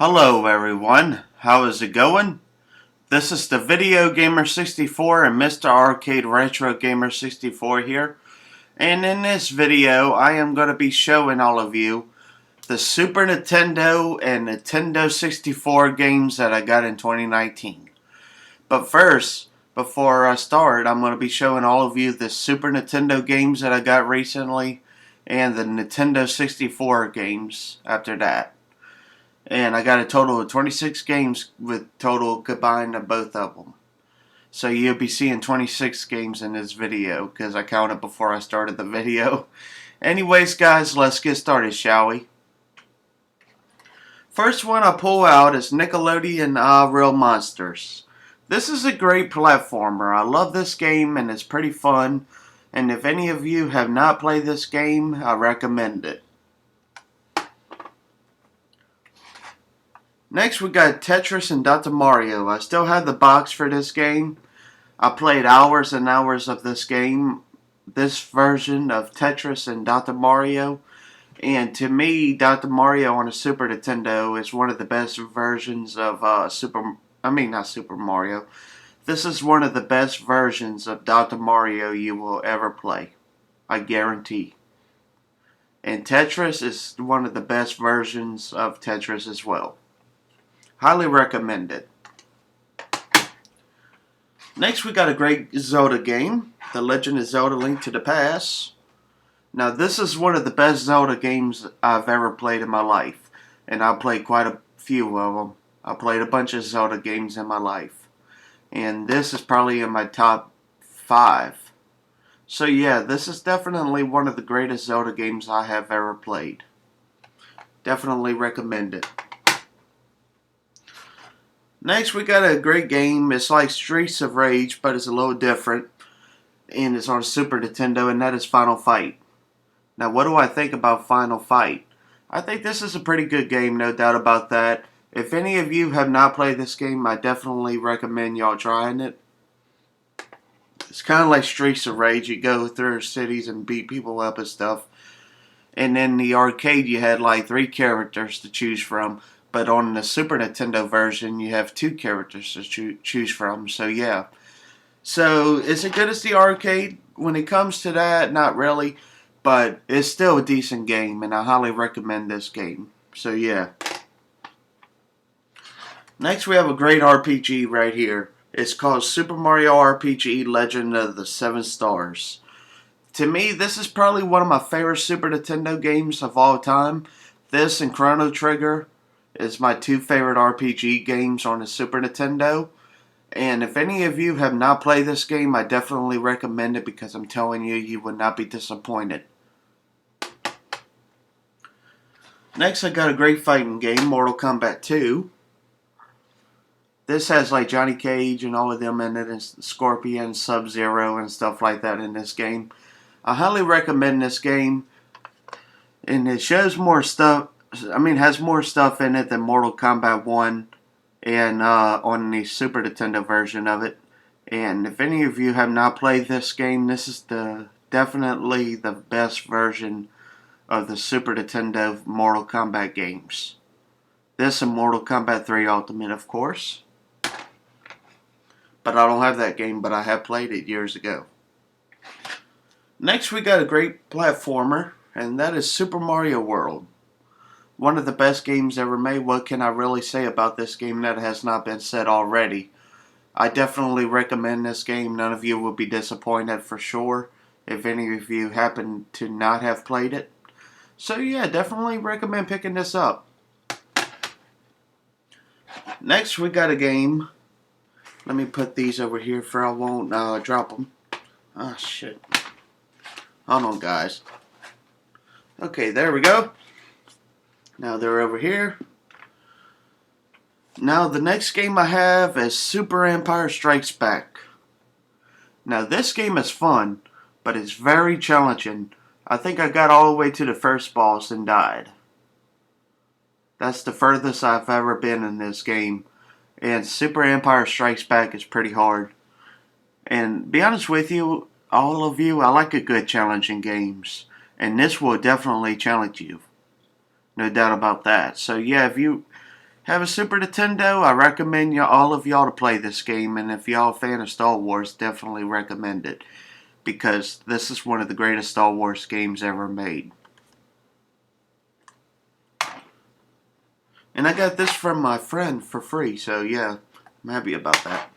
Hello everyone, how is it going? This is the Video Gamer 64 and Mr. Arcade Retro Gamer 64 here. And in this video, I am going to be showing all of you the Super Nintendo and Nintendo 64 games that I got in 2019. But first, before I start, I'm going to be showing all of you the Super Nintendo games that I got recently and the Nintendo 64 games after that. And I got a total of 26 games with total combined of both of them. So you'll be seeing 26 games in this video because I counted before I started the video. Anyways guys, let's get started, shall we? First one I pull out is Nickelodeon Real Monsters. This is a great platformer. I love this game and it's pretty fun. And if any of you have not played this game, I recommend it. Next we got Tetris and Dr. Mario. I still have the box for this game. I played hours and hours of this game, this version of Tetris and Dr. Mario. And to me, Dr. Mario on a Super Nintendo is one of the best versions of not Super Mario. This is one of the best versions of Dr. Mario you will ever play. I guarantee. And Tetris is one of the best versions of Tetris as well. Highly recommend it. Next we got a great Zelda game, The Legend of Zelda: Link to the Past. Now this is one of the best Zelda games I've ever played in my life. And I played quite a few of them. I played a bunch of Zelda games in my life. And this is probably in my top 5. So yeah, this is definitely one of the greatest Zelda games I have ever played. Definitely recommend it. Next we got a great game. It's like Streets of Rage, but it's a little different. And it's on Super Nintendo, and that is Final Fight. Now what do I think about Final Fight? I think this is a pretty good game, no doubt about that. If any of you have not played this game, I definitely recommend y'all trying it. It's kind of like Streets of Rage. You go through cities and beat people up and stuff. And in the arcade you had like 3 characters to choose from. But on the Super Nintendo version, you have 2 characters to choose from. So, yeah. So, is it good as the arcade? When it comes to that, not really. But it's still a decent game, and I highly recommend this game. So, yeah. Next, we have a great RPG right here. It's called Super Mario RPG Legend of the 7 Stars. To me, this is probably one of my favorite Super Nintendo games of all time. This and Chrono Trigger is my 2 favorite RPG games on the Super Nintendo. And if any of you have not played this game, I definitely recommend it because I'm telling you, you would not be disappointed. Next, I got a great fighting game, Mortal Kombat 2. This has like Johnny Cage and all of them in it, and Scorpion, Sub-Zero, and stuff like that in this game. I highly recommend this game. And it shows more stuff. Has more stuff in it than Mortal Kombat 1 and on the Super Nintendo version of it. And if any of you have not played this game, this is definitely the best version of the Super Nintendo Mortal Kombat games. This and Mortal Kombat 3 Ultimate, of course. But I don't have that game, but I have played it years ago. Next we got a great platformer, and that is Super Mario World. One of the best games ever made. What can I really say about this game that has not been said already? I definitely recommend this game. None of you will be disappointed for sure if any of you happen to not have played it. So yeah, definitely recommend picking this up. Next we got a game. Let me put these over here for I won't drop them. Oh shit. Hold on guys. Okay, there we go. Now they're over here. Now the next game I have is Super Empire Strikes Back. Now this game is fun, but it's very challenging. I think I got all the way to the first boss and died. That's the furthest I've ever been in this game. And Super Empire Strikes Back is pretty hard. And be honest with you, all of you, I like a good challenging games. And this will definitely challenge you. No doubt about that. So yeah, if you have a Super Nintendo, I recommend all of y'all to play this game. And if y'all a fan of Star Wars, definitely recommend it. Because this is one of the greatest Star Wars games ever made. And I got this from my friend for free, so yeah, I'm happy about that.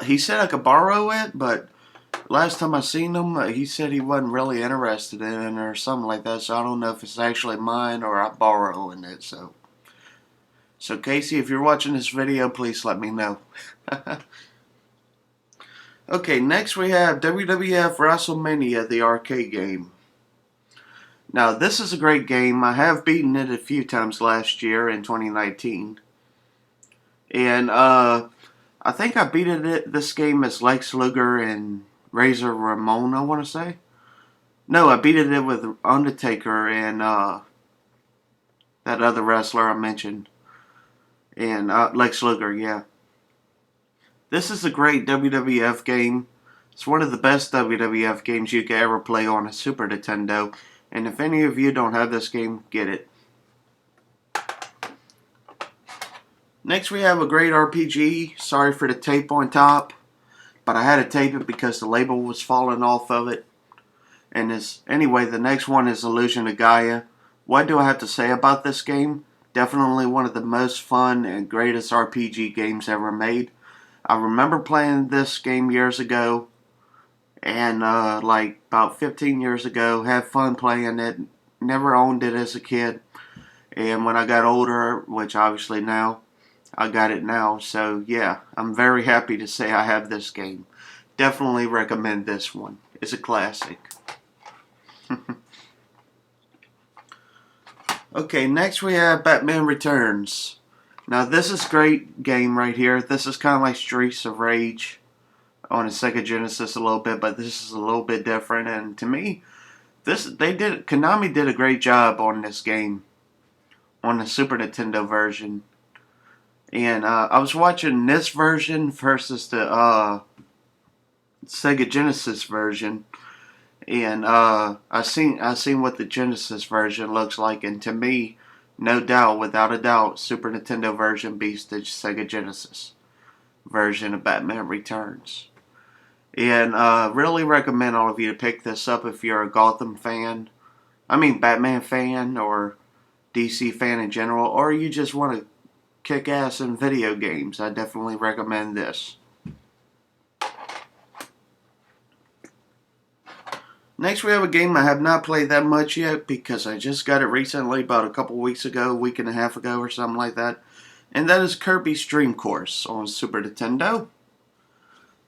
He said I could borrow it, but last time I seen him, he said he wasn't really interested in it or something like that, so I don't know if it's actually mine or I'm borrowing it, so Casey, if you're watching this video, please let me know. Okay, next we have WWF WrestleMania, the arcade game. Now, this is a great game. I have beaten it a few times last year in 2019. And I think I beat this game as Lex Luger and Razor Ramon, I want to say. No, I beat it with Undertaker and that other wrestler I mentioned. And Lex Luger, yeah. This is a great WWF game. It's one of the best WWF games you could ever play on a Super Nintendo. And if any of you don't have this game, get it. Next we have a great RPG. Sorry for the tape on top. But I had to tape it because the label was falling off of it. And anyway, the next one is Illusion of Gaia. What do I have to say about this game? Definitely one of the most fun and greatest RPG games ever made. I remember playing this game years ago. And like about 15 years ago, had fun playing it. Never owned it as a kid. And when I got older, which obviously now, I got it now. So yeah, I'm very happy to say I have this game. Definitely recommend this one. It's a classic. Okay, next we have Batman Returns. Now this is a great game right here. This is kind of like Streets of Rage on a Sega Genesis a little bit, but this is a little bit different. And to me, Konami did a great job on this game, on the Super Nintendo version. And I was watching this version versus the Sega Genesis version, and I seen what the Genesis version looks like, and to me, no doubt, without a doubt, Super Nintendo version beats the Sega Genesis version of Batman Returns. And really recommend all of you to pick this up if you're a Gotham fan. I mean Batman fan or DC fan in general. Or you just want to kick ass in video games. I definitely recommend this. Next we have a game I have not played that much yet because I just got it recently, about a couple weeks ago, a week and a half ago or something like that. And that is Kirby's Dream Course on Super Nintendo.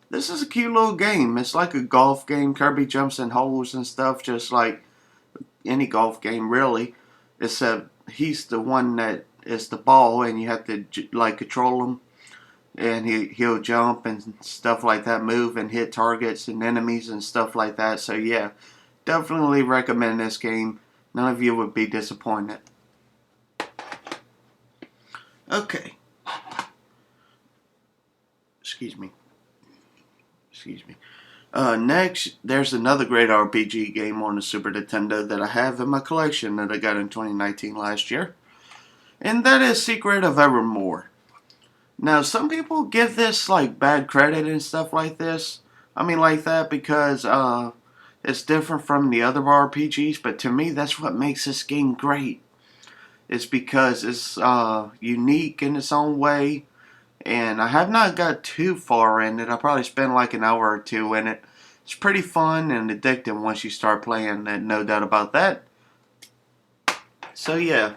This is a cute little game. It's like a golf game. Kirby jumps in holes and stuff, just like any golf game, really. Except he's the one that is the ball, and you have to like control him. And he'll jump and stuff like that, move and hit targets and enemies and stuff like that. So yeah, definitely recommend this game. None of you would be disappointed. Okay. Excuse me. Next, there's another great RPG game on the Super Nintendo that I have in my collection that I got in 2019 last year. And that is Secret of Evermore. Now, some people give this like bad credit and stuff like this. I mean like that because it's different from the other RPGs. But to me, that's what makes this game great. It's because it's unique in its own way. And I have not got too far in it. I probably spent like an hour or two in it. It's pretty fun and addictive once you start playing it, no doubt about that. So yeah.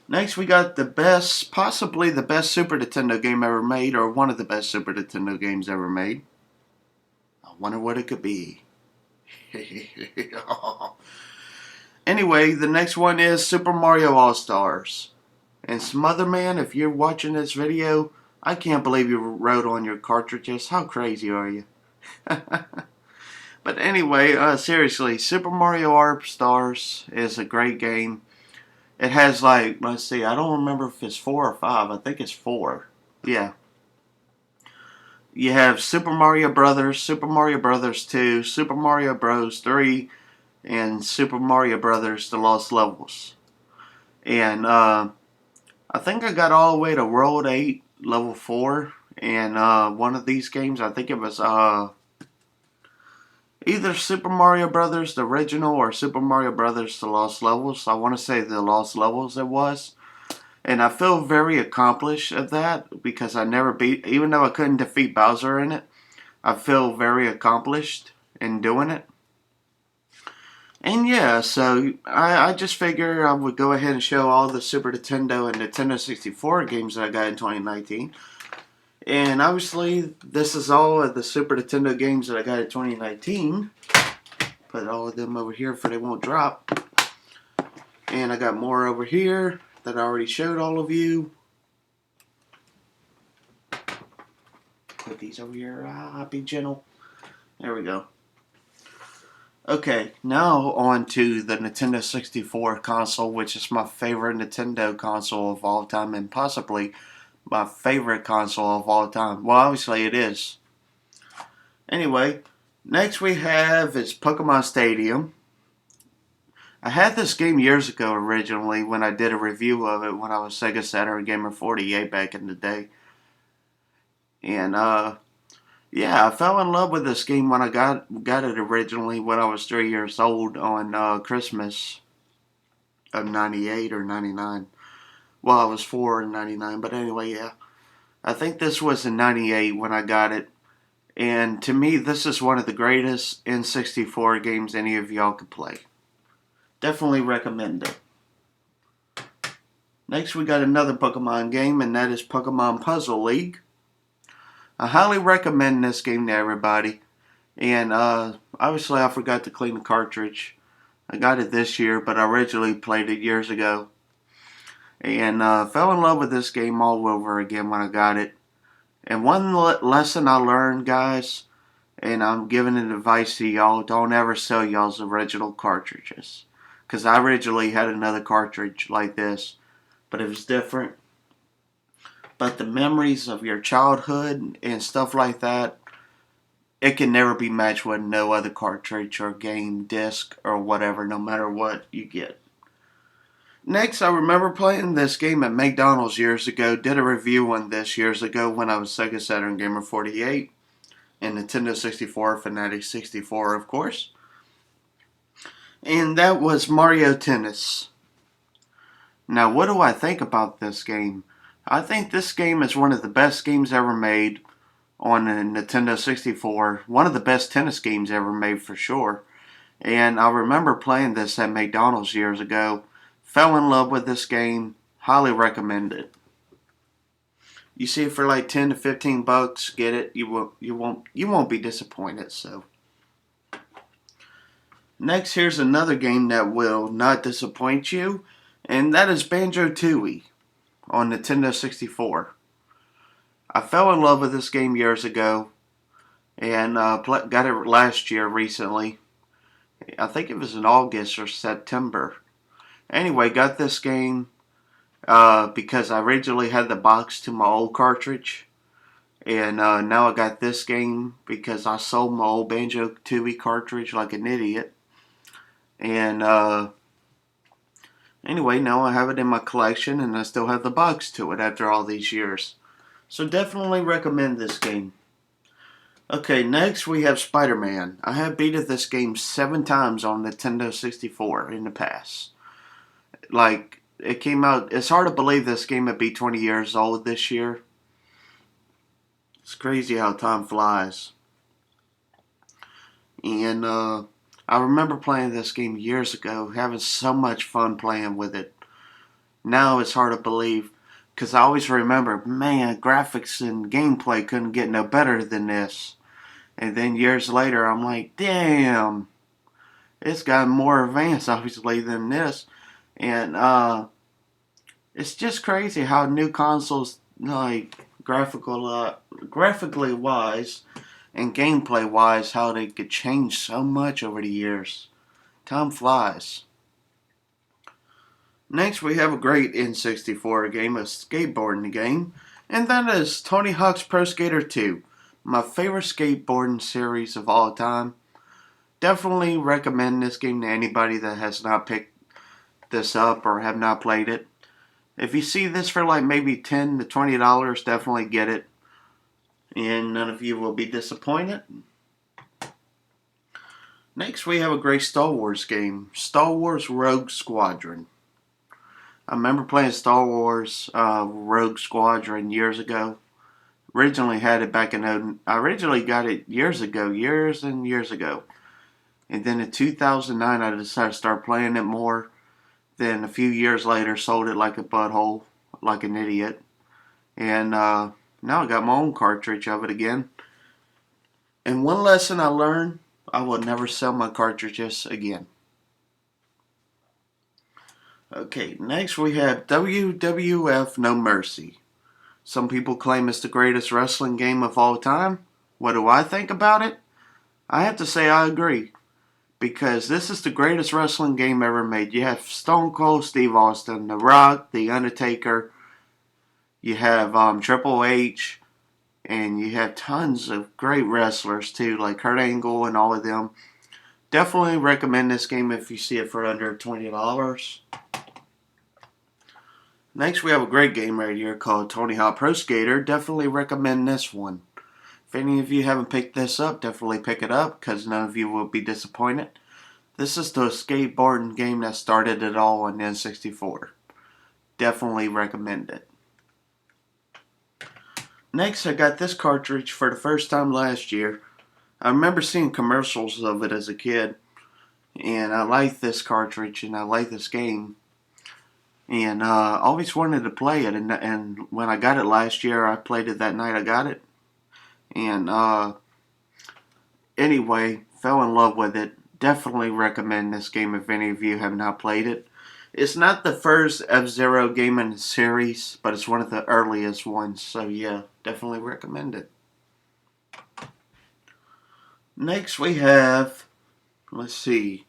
Next we got possibly the best Super Nintendo game ever made, or one of the best Super Nintendo games ever made. I wonder what it could be. Anyway, the next one is Super Mario AllStars. And Smotherman, if you're watching this video, I can't believe you wrote on your cartridges. How crazy are you? But anyway, seriously, Super Mario AllStars is a great game. It has like, let's see, I don't remember if it's 4 or 5. I think it's 4. Yeah. You have Super Mario Brothers, Super Mario Brothers 2, Super Mario Bros. 3, and Super Mario Brothers The Lost Levels. And I think I got all the way to World 8, Level 4. And one of these games, I think it was either Super Mario Brothers, the original, or Super Mario Brothers, the Lost Levels. I want to say the Lost Levels it was. And I feel very accomplished at that because I never beat, even though I couldn't defeat Bowser in it, I feel very accomplished in doing it. And yeah, so I just figure I would go ahead and show all the Super Nintendo and Nintendo 64 games that I got in 2019. And obviously, this is all of the Super Nintendo games that I got in 2019. Put all of them over here for they won't drop. And I got more over here that I already showed all of you. Put these over here. Be gentle. There we go. Okay, now on to the Nintendo 64 console, which is my favorite Nintendo console of all time, and possibly my favorite console of all time. Well, obviously it is. Anyway, next we have is Pokemon Stadium. I had this game years ago originally when I did a review of it when I was Sega Saturn Gamer 48 back in the day. And yeah, I fell in love with this game when I got it originally when I was 3 years old on Christmas of 98 or 99. Well, I was 4 in 99, but anyway, yeah. I think this was in 98 when I got it. And to me, this is one of the greatest N64 games any of y'all could play. Definitely recommend it. Next, we got another Pokemon game, and that is Pokemon Puzzle League. I highly recommend this game to everybody. And obviously, I forgot to clean the cartridge. I got it this year, but I originally played it years ago. And fell in love with this game all over again when I got it. And one lesson I learned, guys, and I'm giving an advice to y'all, don't ever sell y'all's original cartridges. Because I originally had another cartridge like this, but it was different. But the memories of your childhood and stuff like that, it can never be matched with no other cartridge or game, disc, or whatever, no matter what you get. Next, I remember playing this game at McDonald's years ago. Did a review on this years ago when I was Sega Saturn Gamer 48 and Nintendo 64, Fanatic 64, of course. And that was Mario Tennis. Now, what do I think about this game? I think this game is one of the best games ever made on a Nintendo 64. One of the best tennis games ever made for sure. And I remember playing this at McDonald's years ago. Fell in love with this game. Highly recommend it. You see it for like 10 to 15 bucks. Get it. You won't be disappointed. So next, here's another game that will not disappoint you, and that is BanjoTooie on Nintendo 64. I fell in love with this game years ago, and got it last year recently. I think it was in August or September. Anyway, got this game because I originally had the box to my old cartridge. And now I got this game because I sold my old BanjoTooie cartridge like an idiot. And anyway, now I have it in my collection and I still have the box to it after all these years. So definitely recommend this game. Okay, next we have SpiderMan. I have beaten this game 7 times on Nintendo 64 in the past. Like, it came out, it's hard to believe this game would be 20 years old this year. It's crazy how time flies. And I remember playing this game years ago, having so much fun playing with it. Now it's hard to believe, because I always remember, man, graphics and gameplay couldn't get no better than this. And then years later, I'm like, damn, it's got more advanced, obviously, than this. And it's just crazy how new consoles, like graphically wise and gameplay wise, how they could change so much over the years. Time flies. Next, we have a great N64 game, a skateboarding game, and that is Tony Hawk's Pro Skater 2. My favorite skateboarding series of all time. Definitely recommend this game to anybody that has not picked this up or have not played it, if you see this for like maybe $10 to $20, definitely get it. And none of you will be disappointed. Next, we have a great Star Wars game, Star Wars Rogue Squadron. I remember playing Star Wars Rogue Squadron years ago. Originally had it back in I originally got it years and years ago. And then in 2009, I decided to start playing it more. Then a few years later, sold it like a butthole, like an idiot. And now I got my own cartridge of it again. And one lesson I learned, I will never sell my cartridges again. Okay, next we have WWF No Mercy. Some people claim it's the greatest wrestling game of all time. What do I think about it? I have to say I agree. Because this is the greatest wrestling game ever made. You have Stone Cold Steve Austin, The Rock, The Undertaker. You have Triple H. And you have tons of great wrestlers too, like Kurt Angle and all of them. Definitely recommend this game if you see it for under $20. Next we have a great game right here called Tony Hawk Pro Skater. Definitely recommend this one. If any of you haven't picked this up, definitely pick it up because none of you will be disappointed. This is the skateboarding game that started it all on N64. Definitely recommend it. Next, I got this cartridge for the first time last year. I remember seeing commercials of it as a kid. And I like this cartridge and I like this game. And I always wanted to play it. And when I got it last year, I played it that night I got it. And anyway, fell in love with it. Definitely recommend this game if any of you have not played it. It's not the first F-Zero game in the series, but it's one of the earliest ones. So yeah, definitely recommend it. Next we have, let's see,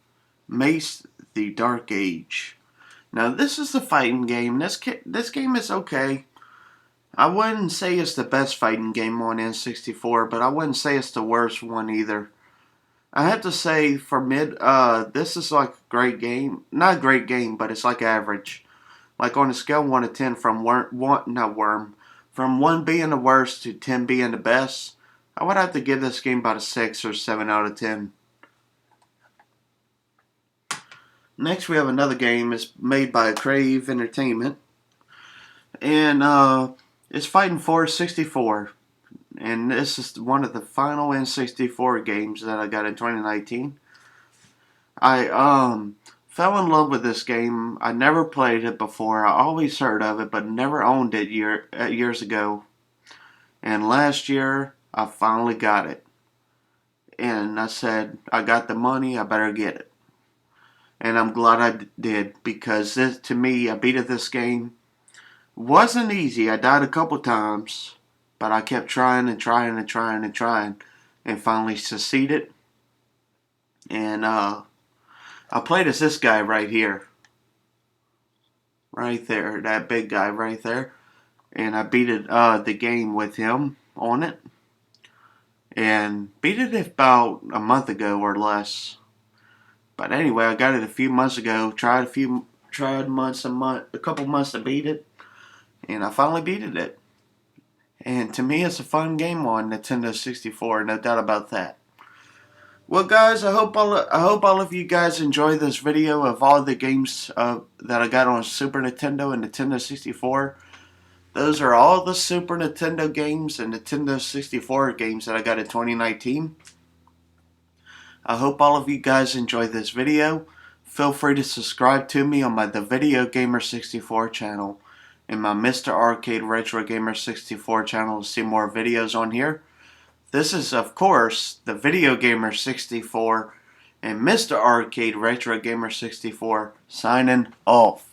Mase The Dark Age. Now this is the fighting game. This game is okay. I wouldn't say it's the best fighting game on N64, but I wouldn't say it's the worst one either. I have to say, for this is like a great game. Not a great game, but it's like average. Like on a scale of 1 to 10, from 1 being the worst to 10 being the best, I would have to give this game about a 6 or 7 out of 10. Next, we have another game. It's made by Crave Entertainment. And it's Fighting Force 64. And this is one of the final N64 games that I got in 2019. I fell in love with this game. I never played it before. I always heard of it, but never owned it years ago. And last year, I finally got it. And I said, I got the money, I better get it. And I'm glad I did, because to me, I beat this game. It wasn't easy. I died a couple times. But I kept trying and trying and trying and trying, and finally succeeded. And I played as this guy right here. Right there, that big guy right there. And I beat the game with him on it. And beat it about a month ago or less. But anyway, I got it a few months ago. Tried a couple months to beat it. And I finally beat it. And to me, it's a fun game on Nintendo 64, no doubt about that. Well, guys, I hope all of you guys enjoy this video of all the games that I got on Super Nintendo and Nintendo 64. Those are all the Super Nintendo games and Nintendo 64 games that I got in 2019. I hope all of you guys enjoy this video. Feel free to subscribe to me on the Video Gamer 64 channel and my Mr. Arcade Retro Gamer 64 channel to see more videos on here. This is, of course, the Video Gamer 64 and Mr. Arcade Retro Gamer 64 signing off.